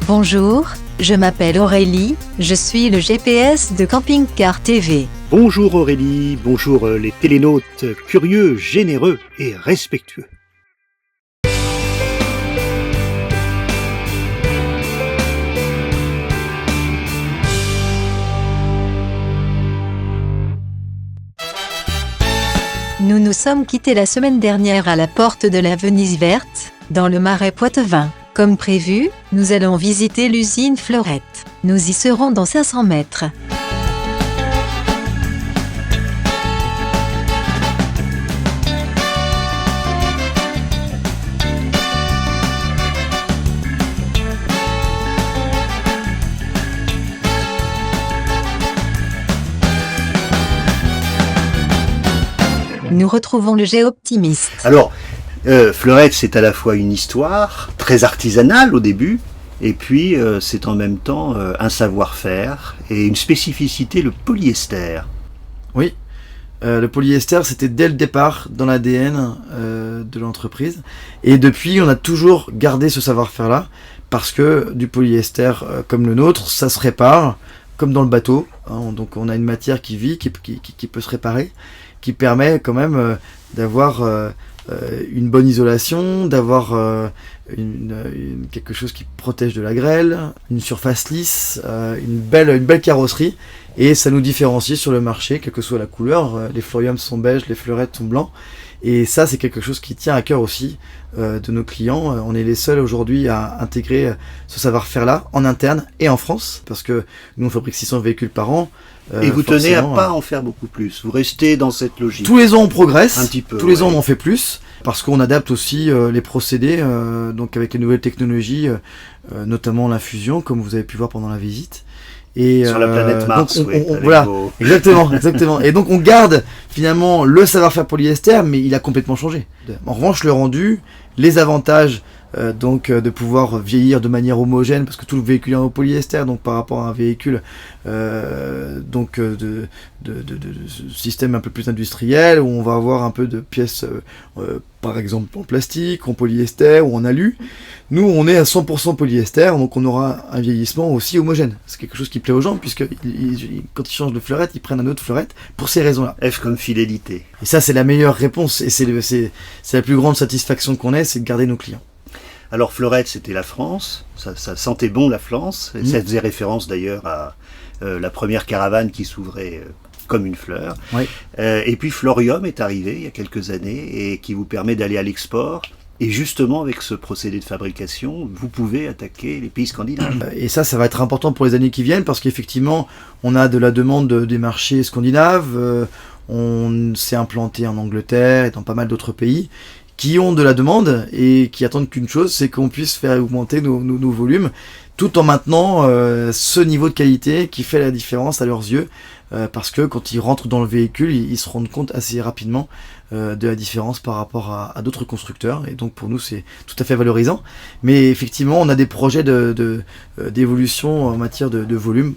Bonjour, je m'appelle Aurélie, je suis le GPS de Camping Car TV. Bonjour Aurélie, bonjour les télénautes curieux, généreux et respectueux. Nous nous sommes quittés la semaine dernière à la porte de la Venise verte, dans le Marais Poitevin. Comme prévu, nous allons visiter l'usine Fleurette. Nous y serons dans 500 mètres. Nous retrouvons le géoptimiste. Alors, Fleurette, c'est à la fois une histoire très artisanale au début, et puis c'est en même temps un savoir-faire et une spécificité, le polyester. Oui, le polyester, c'était dès le départ dans l'ADN de l'entreprise. Et depuis, on a toujours gardé ce savoir-faire-là, parce que du polyester comme le nôtre, ça se répare, comme dans le bateau. Donc on a une matière qui vit, qui peut se réparer, qui permet quand même d'avoir une bonne isolation, d'avoir quelque chose qui protège de la grêle, une surface lisse, une belle carrosserie, et ça nous différencie sur le marché, quelle que soit la couleur. Les Florium sont beiges, les Fleurettes sont blancs, et ça c'est quelque chose qui tient à cœur aussi de nos clients. On est les seuls aujourd'hui à intégrer ce savoir-faire-là en interne et en France, parce que nous on fabrique 600 véhicules par an. Et vous tenez à pas en faire beaucoup plus, vous restez dans cette logique. Tous les ans on progresse, un petit peu, tous les ans on en fait plus, parce qu'on adapte aussi les procédés, donc avec les nouvelles technologies, notamment l'infusion, comme vous avez pu voir pendant la visite. Et sur la planète Mars, voilà, exactement. Et donc on garde finalement le savoir-faire polyester, mais il a complètement changé. En revanche, le rendu, les avantages, de pouvoir vieillir de manière homogène, parce que tout le véhicule est en polyester, donc par rapport à un véhicule de système un peu plus industriel, où on va avoir un peu de pièces par exemple en plastique, en polyester ou en alu. Nous on est à 100% polyester, donc on aura un vieillissement aussi homogène. C'est quelque chose qui plaît aux gens, puisque quand ils changent de fleurette, ils prennent un autre fleurette pour ces raisons-là. F comme fidélité. Et ça c'est la meilleure réponse, et c'est la plus grande satisfaction qu'on ait, c'est de garder nos clients. Alors Fleurette, c'était la France, ça sentait bon la France, et ça faisait référence d'ailleurs à la première caravane qui s'ouvrait comme une fleur. Oui. Et puis Florium est arrivé il y a quelques années et qui vous permet d'aller à l'export. Et justement, avec ce procédé de fabrication, vous pouvez attaquer les pays scandinaves. Et ça va être important pour les années qui viennent, parce qu'effectivement, on a de la demande des marchés scandinaves, on s'est implanté en Angleterre et dans pas mal d'autres pays, qui ont de la demande et qui attendent qu'une chose, c'est qu'on puisse faire augmenter nos volumes, tout en maintenant ce niveau de qualité qui fait la différence à leurs yeux, parce que quand ils rentrent dans le véhicule, ils se rendent compte assez rapidement de la différence par rapport à d'autres constructeurs, et donc pour nous c'est tout à fait valorisant. Mais effectivement, on a des projets d'évolution en matière de volume,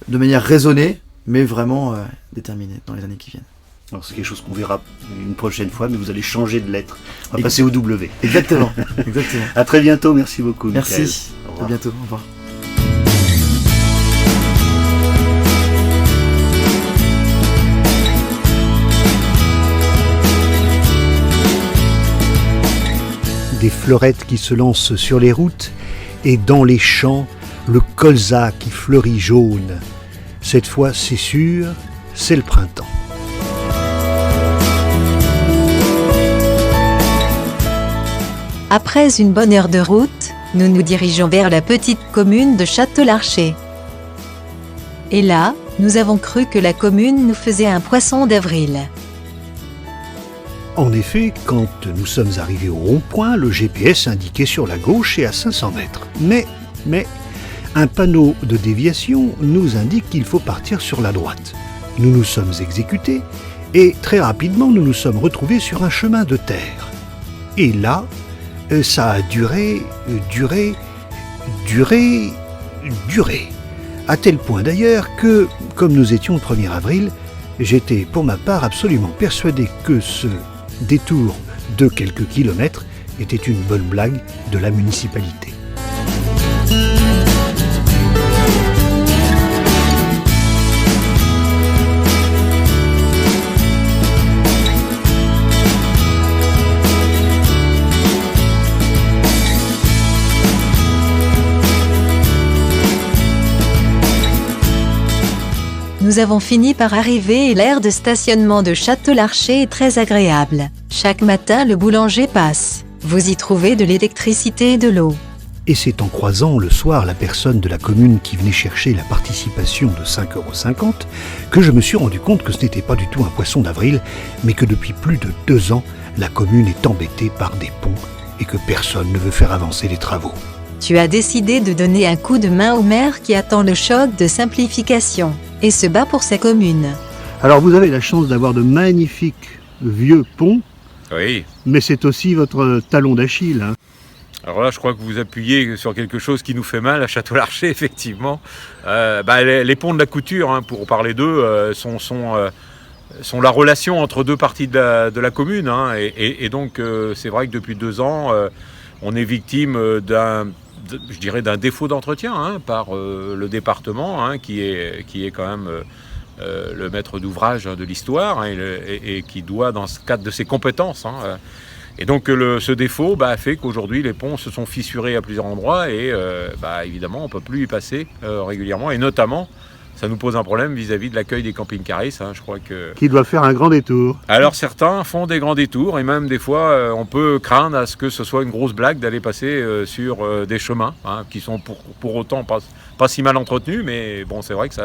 de manière raisonnée, mais vraiment déterminée dans les années qui viennent. Alors c'est quelque chose qu'on verra une prochaine fois, mais vous allez changer de lettre. On va passer au W. Exactement. À très bientôt, merci beaucoup. Merci, Michael. à bientôt, au revoir. Des fleurettes qui se lancent sur les routes, et dans les champs, le colza qui fleurit jaune. Cette fois, c'est sûr, c'est le printemps. Après une bonne heure de route, nous nous dirigeons vers la petite commune de Château-Larcher. Et là, nous avons cru que la commune nous faisait un poisson d'avril. En effet, quand nous sommes arrivés au rond-point, le GPS indiquait sur la gauche et à 500 mètres. Mais, un panneau de déviation nous indique qu'il faut partir sur la droite. Nous nous sommes exécutés et très rapidement nous nous sommes retrouvés sur un chemin de terre. Et là, ça a duré, à tel point d'ailleurs que, comme nous étions le 1er avril, j'étais pour ma part absolument persuadé que ce détour de quelques kilomètres était une bonne blague de la municipalité. Nous avons fini par arriver et l'aire de stationnement de Château-Larcher est très agréable. Chaque matin, le boulanger passe. Vous y trouvez de l'électricité et de l'eau. Et c'est en croisant le soir la personne de la commune qui venait chercher la participation de 5,50 € que je me suis rendu compte que ce n'était pas du tout un poisson d'avril, mais que depuis plus de 2 ans, la commune est embêtée par des ponts et que personne ne veut faire avancer les travaux. Tu as décidé de donner un coup de main au maire qui attend le choc de simplification et se bat pour sa commune. Alors vous avez la chance d'avoir de magnifiques vieux ponts, Oui. mais c'est aussi votre talon d'Achille, hein. Alors là, je crois que vous appuyez sur quelque chose qui nous fait mal à Château-Larcher, effectivement. Les ponts de la couture, hein, pour parler d'eux, sont la relation entre deux parties de la commune. Hein, et donc, c'est vrai que depuis 2 ans, on est victime d'un défaut d'entretien, hein, par le département, hein, qui est quand même le maître d'ouvrage, hein, de l'histoire, hein, et qui doit, dans ce cadre de ses compétences, hein, et donc ce défaut fait qu'aujourd'hui les ponts se sont fissurés à plusieurs endroits et évidemment on ne peut plus y passer régulièrement, et notamment ça nous pose un problème vis-à-vis de l'accueil des camping-caristes, hein, je crois que... Qui doit faire un grand détour. Alors certains font des grands détours et même des fois on peut craindre à ce que ce soit une grosse blague d'aller passer sur des chemins, hein, qui sont pour autant pas si mal entretenus, mais bon, c'est vrai que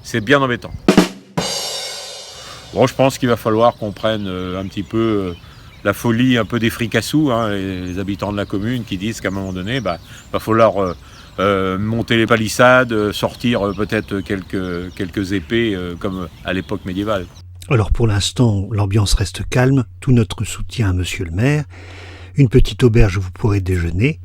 c'est bien embêtant. Bon, je pense qu'il va falloir qu'on prenne un petit peu... la folie un peu des fricassous, hein, les habitants de la commune qui disent qu'à un moment donné, va falloir monter les palissades, sortir peut-être quelques épées comme à l'époque médiévale. Alors pour l'instant, l'ambiance reste calme, tout notre soutien à monsieur le maire, une petite auberge où vous pourrez déjeuner,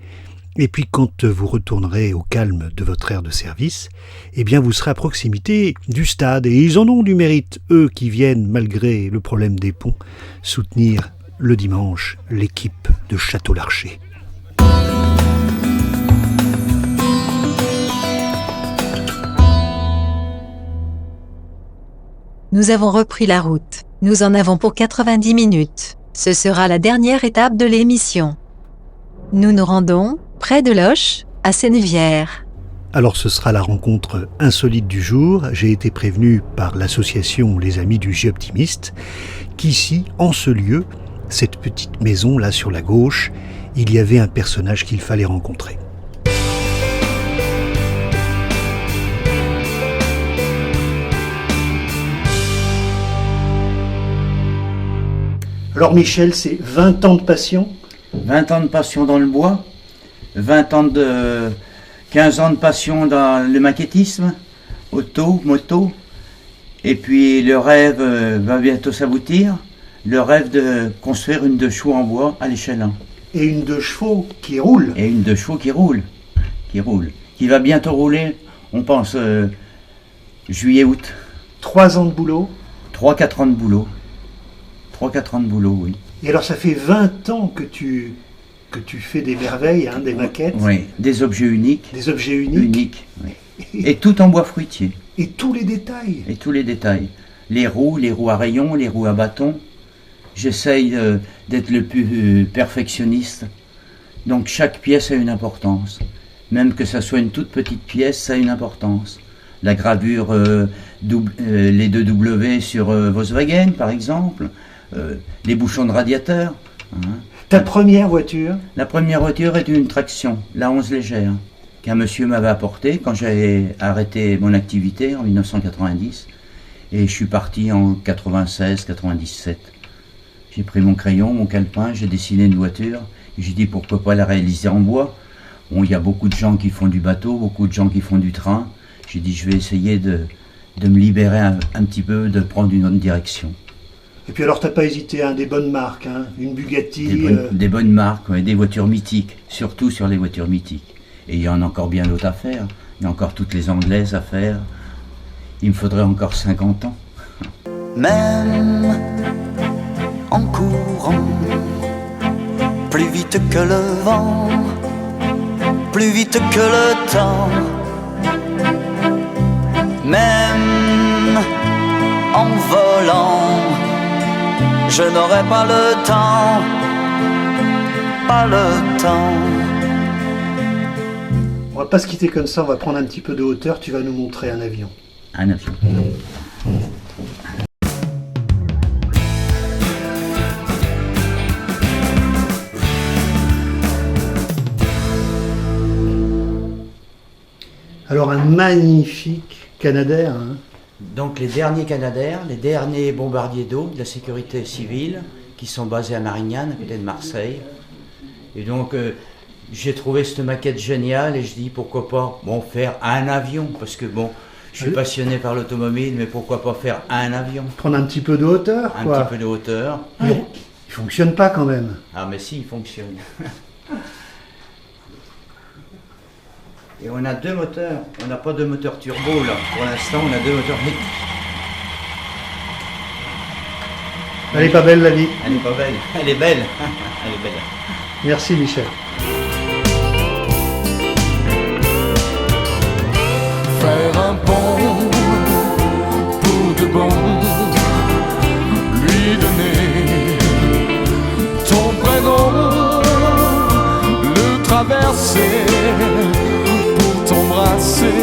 et puis quand vous retournerez au calme de votre aire de service, eh bien vous serez à proximité du stade, et ils en ont du mérite, eux qui viennent, malgré le problème des ponts, soutenir le dimanche l'équipe de Château-Larcher. Nous avons repris la route. Nous en avons pour 90 minutes. Ce sera la dernière étape de l'émission. Nous nous rendons, près de Loches, à Sennevières. Alors ce sera la rencontre insolite du jour. J'ai été prévenu par l'association Les Amis du J-Optimiste qu'ici, en ce lieu, cette petite maison là sur la gauche, il y avait un personnage qu'il fallait rencontrer. Alors Michel, c'est 20 ans de passion ? 20 ans de passion dans le bois, 15 ans de passion dans le maquettisme, auto, moto, et puis le rêve va bientôt s'aboutir, le rêve de construire une 2 chevaux en bois à l'échelle 1. Et une 2 chevaux qui roule. Et une 2 chevaux qui roule, qui va bientôt rouler, on pense juillet-août. 3 ans de boulot. 3-4 ans de boulot. 3-4 ans de boulot, oui. Et alors ça fait 20 ans que tu fais des merveilles, hein, des maquettes. Oui, des objets uniques. Des objets uniques. Oui. Et tout en bois fruitier. Et tous les détails. Et tous les détails. Les roues à rayons, les roues à bâton. J'essaye d'être le plus perfectionniste. Donc chaque pièce a une importance. Même que ça soit une toute petite pièce, ça a une importance. La gravure, les 2 W sur Volkswagen, par exemple. Les bouchons de radiateur. Hein. Ta première voiture ? La première voiture est une traction, la 11 légère, qu'un monsieur m'avait apportée quand j'avais arrêté mon activité en 1990. Et je suis parti en 96-97. J'ai pris mon crayon, mon calepin, j'ai dessiné une voiture. Et j'ai dit pourquoi pas la réaliser en bois. Bon, il y a beaucoup de gens qui font du bateau, beaucoup de gens qui font du train. J'ai dit je vais essayer de me libérer un petit peu, de prendre une autre direction. Et puis alors t'as pas hésité, hein, des bonnes marques, hein, une Bugatti... Des bonnes marques, ouais, des voitures mythiques, surtout sur les voitures mythiques. Et il y en a encore bien d'autres à faire, il y a encore toutes les anglaises à faire. Il me faudrait encore 50 ans. Même en courant, plus vite que le vent, plus vite que le temps. Même en volant, je n'aurai pas le temps, pas le temps. On va pas se quitter comme ça, on va prendre un petit peu de hauteur, tu vas nous montrer un avion. Un avion. Alors un magnifique Canadair. Hein. Donc les derniers Canadair, les derniers bombardiers d'eau de la sécurité civile qui sont basés à Marignane, à côté de Marseille. Et donc j'ai trouvé cette maquette géniale et je dis pourquoi pas faire un avion, parce que je suis passionné par l'automobile, mais pourquoi pas faire un avion? Prendre un petit peu de hauteur, Un quoi. petit peu de hauteur. Ouais. Il fonctionne pas quand même. Ah mais si, il fonctionne. Et on a 2 moteurs. On n'a pas de moteur turbo là. Pour l'instant, on a 2 moteurs. Elle est pas belle la vie. Elle est pas belle. Elle est belle. Elle est belle. Merci Michel. Faire un pont pour de bon, lui donner ton prénom, le traverser pour t'embrasser